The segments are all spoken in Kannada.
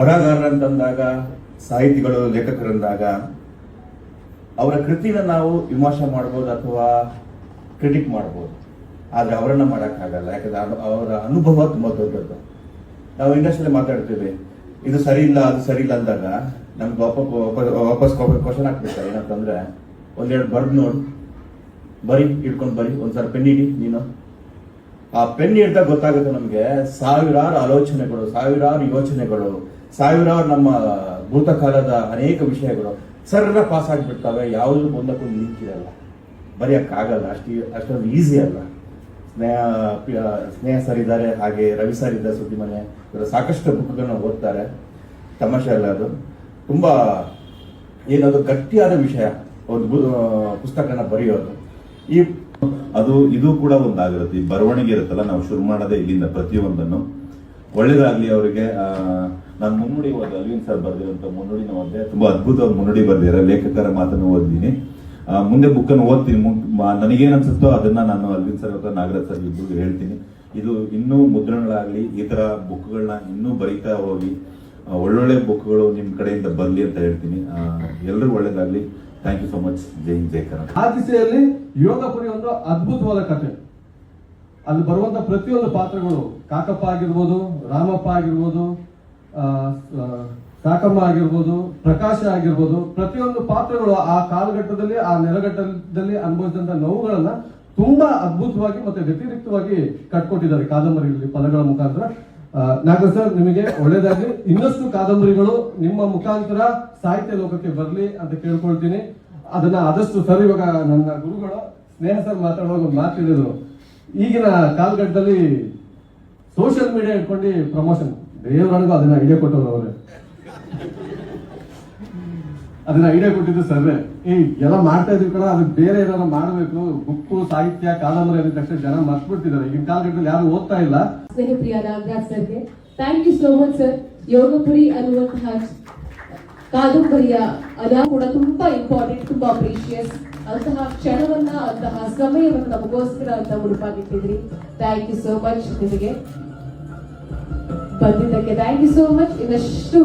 ಬರಹಗಾರರಂತಂದಾಗ, ಸಾಹಿತಿಗಳು, ಲೇಖಕರಂದಾಗ ಅವರ ಕೃತಿನ ನಾವು ವಿಮರ್ಶೆ ಮಾಡ್ಬೋದು ಅಥವಾ ಕ್ರಿಟಿಕ್ ಮಾಡ್ಬೋದು, ಆದರೆ ಅವರನ್ನ ಮಾಡೋಕ್ಕಾಗಲ್ಲ. ಯಾಕಂದ್ರೆ ಅವರ ಅನುಭವ ತುಂಬ ದೊಡ್ಡದ್ದು. ನಾವು ಇಂಡಸ್ಟ್ರಿಯಲ್ಲಿ ಮಾತಾಡ್ತೀವಿ, ಇದು ಸರಿ ಇಲ್ಲ ಅದು ಸರಿ ಇಲ್ಲ ಅಂದಾಗ ನಮ್ಗೆ ವಾಪಸ್ ಕ್ವಶನ್ ಹಾಕ್ಬಿಡ್ತಾರೆ. ಏನಂತಂದ್ರೆ ಒಂದೆರಡು ಬರ್ದು ನೋಡು, ಬರಿ ಇಟ್ಕೊಂಡು ಬರಿ, ಒಂದ್ಸಲ ಪೆನ್ ಇಡಿ ನೀನು. ಆ ಪೆನ್ ಹಿಡ್ದಾಗ ಗೊತ್ತಾಗುತ್ತೆ ನಮಗೆ ಸಾವಿರಾರು ಆಲೋಚನೆಗಳು, ಸಾವಿರಾರು ಯೋಚನೆಗಳು, ಸಾವಿರಾರು ನಮ್ಮ ಭೂತಕಾಲದ ಅನೇಕ ವಿಷಯಗಳು ಸರ್ರ ಪಾಸ್ ಆಗಿಬಿಡ್ತವೆ. ಯಾವುದು ಒಂದಕ್ಕೊಂದು ಲಿಂಕ್ ಇರಲ್ಲ, ಬರೆಯೋಕ್ಕಾಗಲ್ಲ. ಅಷ್ಟೊಂದು ಈಸಿ ಅಲ್ಲ. ಸ್ನೇಹ ಸರ್ ಇದ್ದಾರೆ, ಹಾಗೆ ರವಿ ಸರ್ ಇದ್ದಾರೆ, ಸುದ್ದಿಮನೆ, ಇವರು ಸಾಕಷ್ಟು ಬುಕ್ಗಳನ್ನ ಓದ್ತಾರೆ. ತಮಾಷೆ ಅಲ್ಲ, ಅದು ತುಂಬಾ ಏನದು ಗಟ್ಟಿಯಾದ ವಿಷಯ, ಒಂದು ಪುಸ್ತಕನ ಬರೆಯೋದು. ಇದು ಕೂಡ ಒಂದಾಗಿರುತ್ತೆ. ಈ ಬರವಣಿಗೆ ಇರುತ್ತಲ್ಲ, ನಾವು ಶುರು ಮಾಡೋದೇ ಇಲ್ಲಿಂದ. ಪ್ರತಿಯೊಂದನ್ನು ಒಳ್ಳೇದಾಗ್ಲಿ ಅವರಿಗೆ. ನಾನು ಮುನ್ನುಡಿ ಓದಿ, ಅಲ್ವಿನ್ ಸರ್ ಬರ್ದಿರೋಂಥ ಮುನ್ನುಡಿನ ಓದಿದೆ. ತುಂಬಾ ಅದ್ಭುತವಾದ ಮುನ್ನುಡಿ ಬರ್ದಿರೋ ಲೇಖಕರ ಮಾತನ್ನು ಓದಿದ್ದೀನಿ. ಮುಂದೆ ಬುಕ್ಕನ್ನು ಓದ್ತೀನಿ. ನನಗೇನು ಅನ್ಸುತ್ತೋ ಅದನ್ನ ನಾನು ಅಲ್ವಿನ್ ಸರ್ ಅಥವಾ ನಾಗರಾಜ್ ಸರ್ ಇಬ್ಬರು ಹೇಳ್ತೀನಿ. ಇದು ಇನ್ನೂ ಮುದ್ರಣಗಳಾಗ್ಲಿ, ಈ ತರ ಬುಕ್ಗಳನ್ನ ಇನ್ನೂ ಬರೀತಾ ಹೋಗಿ ಒಳ್ಳೊಳ್ಳೆ ಬುಕ್ಗಳು ನಿಮ್ ಕಡೆಯಿಂದ ಬರ್ಲಿ ಅಂತ ಹೇಳ್ತೀನಿ. ಎಲ್ಲರೂ ಒಳ್ಳೇದಾಗ್ಲಿ. Thank you so much. Jai Hind, Jai Karnataka. ಆ ದಿಸೆಯಲ್ಲಿ ಯೋಗಪುರಿ ಒಂದು ಅದ್ಭುತವಾದ ಕಥೆ. ಅಲ್ಲಿ ಬರುವಂತ ಪ್ರತಿಯೊಂದು ಪಾತ್ರಗಳು, ಕಾಕಪ್ಪ ಆಗಿರ್ಬೋದು, ರಾಮಪ್ಪ ಆಗಿರ್ಬೋದು, ಸಾಕಮ್ಮ ಆಗಿರ್ಬೋದು, ಪ್ರಕಾಶ ಆಗಿರ್ಬೋದು, ಪ್ರತಿಯೊಂದು ಪಾತ್ರಗಳು ಆ ಕಾಲಘಟ್ಟದಲ್ಲಿ, ಆ ನೆಲಘಟ್ಟದಲ್ಲಿ ಅನುಭವಿಸಿದಂತ ನೋವುಗಳನ್ನ ತುಂಬಾ ಅದ್ಭುತವಾಗಿ ಮತ್ತೆ ವ್ಯತಿರಿಕ್ತವಾಗಿ ಕಟ್ಕೊಟ್ಟಿದ್ದಾರೆ ಕಾದಂಬರಿಗಳಲ್ಲಿ ಪದಗಳ ಮುಖಾಂತರ. ನಾಗರಾಜ್ ಸರ್, ನಿಮಗೆ ಒಳ್ಳೇದಾಗಿ. ಇನ್ನಷ್ಟು ಕಾದಂಬರಿಗಳು ನಿಮ್ಮ ಮುಖಾಂತರ ಸಾಹಿತ್ಯ ಲೋಕಕ್ಕೆ ಬರಲಿ ಅಂತ ಕೇಳ್ಕೊಳ್ತೀನಿ. ಅದನ್ನ ಆದಷ್ಟು ಸರ್, ಇವಾಗ ನನ್ನ ಗುರುಗಳು ಸ್ನೇಹ ಸರ್ ಮಾತಾಡುವಾಗ ಒಂದು ಮಾತು ಹೇಳಿದ್ರು, ಈಗಿನ ಕಾಲಘಟ್ಟದಲ್ಲಿ ಸೋಷಿಯಲ್ ಮೀಡಿಯಾ ಇಟ್ಕೊಂಡು ಪ್ರಮೋಷನ್, ದೇವರನಿಗೂ ಅದನ್ನ ಐಡಿಯಾ ಕೊಟ್ಟವ್ರು ಅವರೇ. ಅದನ್ನ ಐಡಿಯಾ ಕೊಟ್ಟಿದ್ದು ಸರ್ರೆ. ಎಲ್ಲ ಮಾಡ್ತಾ ಇದ್ವಿ ಕಣ, ಅದಕ್ಕೆ ಬೇರೆ ಏನಾದ್ರು ಮಾಡಬೇಕು. ಬುಕ್ಕು, ಸಾಹಿತ್ಯ, ಕಾದಂಬರಿ ಅಂದ ತಕ್ಷಣ ಜನ ಮರ್ತ್ಬಿಡ್ತಿದ್ದಾರೆ. ಈಗಿನ ಕಾಲಘಟ್ಟದಲ್ಲಿ ಯಾರು ಓದ್ತಾ ಇಲ್ಲ. ಸ್ನೇಹಪ್ರಿಯ ನಾಗರಾಜ್ ಸರ್ಗೆ thank you so much sir. Yogapuri ಅನ್ನುವಂತಹ ಕಾದಂಬರಿಯ ಅದ ಕೂಡ ತುಂಬಾ ಇಂಪಾರ್ಟೆಂಟ್, ತುಂಬಾ ಪ್ರೀಶಿಯಸ್. ಅಂತಹ ಕ್ಷಣವನ್ನ, ಅಂತಹ ಸಮಯವನ್ನ ನಮಗೋಸ್ಕರ ಅಂತ ಹುಡುಕಾಗಿಟ್ಟಿದ್ರಿ. Thank you so much. ನಿಮಗೆ ಬಂದಿದ್ದಕ್ಕೆ ಥ್ಯಾಂಕ್ ಯು ಸೋ ಮಚ್. ಇನ್ನಷ್ಟು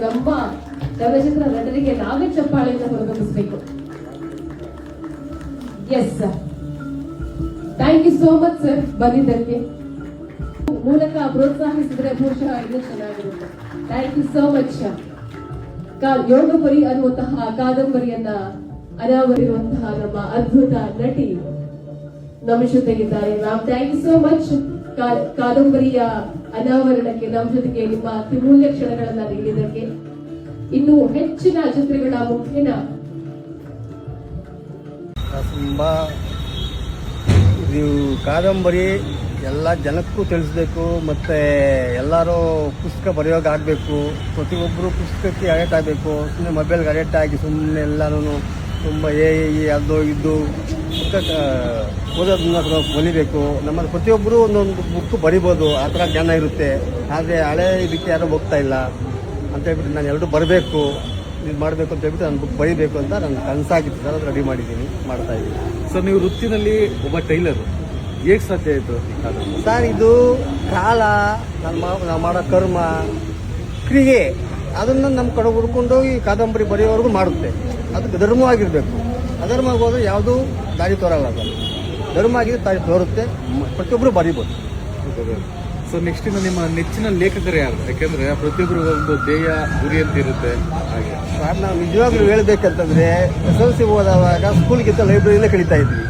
ನಮ್ಮ ಚಲನಚಿತ್ರ ನಟರಿಗೆ ನಾವೇ ಚಪ್ಪಾಳೆಯಿಂದ ಹೊರಗಮಿಸಬೇಕು. Yes sir, thank you so much sir. ಬಂದಿದ್ದಕ್ಕೆ ಮೂಲಕ ಪ್ರೋತ್ಸಾಹಿಸಿದ್ರೆ ಬಹುಶಃ ಇನ್ನೂ ಚೆನ್ನಾಗಿರುತ್ತೆ. Thank you so much. Yogapuri ಅನ್ನುವಂತಹ ಕಾದಂಬರಿಯನ್ನ ಅನಾವರಿರುವಂತಹ ನಮ್ಮ ಅದ್ಭುತ ನಟಿ ನಮ್ಮ ಜೊತೆಗಿದ್ದಾರೆ. Ma'am, thank you so much. ಕಾದಂಬರಿಯ ಅನಾವರಣಕ್ಕೆ ನಮ್ಮ ಜೊತೆಗೆ ನಿಮ್ಮ ಅತ್ಯಮೂಲ್ಯ ಕ್ಷಣಗಳನ್ನ ನೀಡಿದ್ದಕ್ಕೆ. ಇನ್ನು ಹೆಚ್ಚಿನ ಚಿತ್ರಗಳ ಮುಖೇನ ತುಂಬಾ ಕಾದಂಬರಿ ಎಲ್ಲ ಜನಕ್ಕೂ ತಿಳಿಸ್ಬೇಕು, ಮತ್ತು ಎಲ್ಲರೂ ಪುಸ್ತಕ ಬರೆಯೋಕೆ ಆಗಬೇಕು. ಪ್ರತಿಯೊಬ್ಬರು ಪುಸ್ತಕಕ್ಕೆ ಅಡಿಕ್ಟ್ ಆಗಬೇಕು. ಸುಮ್ಮನೆ ಮೊಬೈಲ್ಗೆ ಅಡಿಕ್ಟ್ ಆಗಿ ಸುಮ್ಮನೆ ಎಲ್ಲರೂ ತುಂಬ ಅದು ಇದು ಪುಸ್ತಕ ಓದೋದನ್ನ ಕಲಿಬೇಕು. ನಮ್ಮಲ್ಲಿ ಪ್ರತಿಯೊಬ್ಬರು ಒಂದೊಂದು ಬುಕ್ ಬರಿಬೋದು, ಆ ಥರ ಜ್ಞಾನ ಇರುತ್ತೆ. ಆದರೆ ಹಳೆ ಇದಕ್ಕೆ ಯಾರೂ ಹೋಗ್ತಾ ಇಲ್ಲ ಅಂತ ಹೇಳ್ಬಿಟ್ಟು ನಾನು ಎಲ್ಲರೂ ಬರಬೇಕು, ಇದು ಮಾಡಬೇಕು ಅಂತ ಹೇಳ್ಬಿಟ್ಟು ನಾನು ಬುಕ್ ಬರೀಬೇಕು ಅಂತ ನನ್ನ ಕನಸಾಗಿತ್ತು ಸರ್. ಅದು ರೆಡಿ ಮಾಡಿದ್ದೀನಿ, ಮಾಡ್ತಾ ಇದ್ದೀನಿ ಸರ್. ನೀವು ವೃತ್ತಿನಲ್ಲಿ ಒಬ್ಬ ಟೈಲರ್, ಹೇಗೆ ಸಾಧ್ಯ ಆಯಿತು ಸರ್? ಇದು ಕಾಲ, ನಾವು ಮಾಡೋ ಕರ್ಮ, ಕ್ರಿಯೆ, ಅದನ್ನು ನಮ್ಮ ಕಡೆ ಹುಡ್ಕೊಂಡು ಈ ಕಾದಂಬರಿ ಬರೆಯೋವರೆಗೂ ಮಾಡುತ್ತೆ. ಅದಕ್ಕೆ ಧರ್ಮವಾಗಿರಬೇಕು. ಅಧರ್ಮವಾಗಿ ಹೋದ್ರೆ ಯಾವುದೂ ದಾರಿ ತೋರಲ್ಲ. ಅದು ಧರ್ಮ ಆಗಿದ್ರೆ ದಾರಿ ತೋರುತ್ತೆ. ಪ್ರತಿಯೊಬ್ಬರು ಬರೀಬೋದು. ಸೊ ನೆಕ್ಸ್ಟ್ ಇನ್ನು ನಿಮ್ಮ ನೆಚ್ಚಿನ ಲೇಖಕರು ಯಾರು? ಯಾಕೆಂದ್ರೆ ಪ್ರತಿಯೊಬ್ಬರು ಒಂದು ಧ್ಯೇಯ, ಗುರಿ ಅಂತ ಇರುತ್ತೆ. ಹಾಗೆ ಸರ್, ನಾವು ನಿಜವಾಗ್ಲೂ ಹೇಳ್ಬೇಕಂತಂದ್ರೆ SLC ಓದುವಾಗ ಸ್ಕೂಲ್ಗಿಂತ ಲೈಬ್ರರಿಯಲ್ಲೇ ಕಳೀತಾ ಇದ್ವಿ.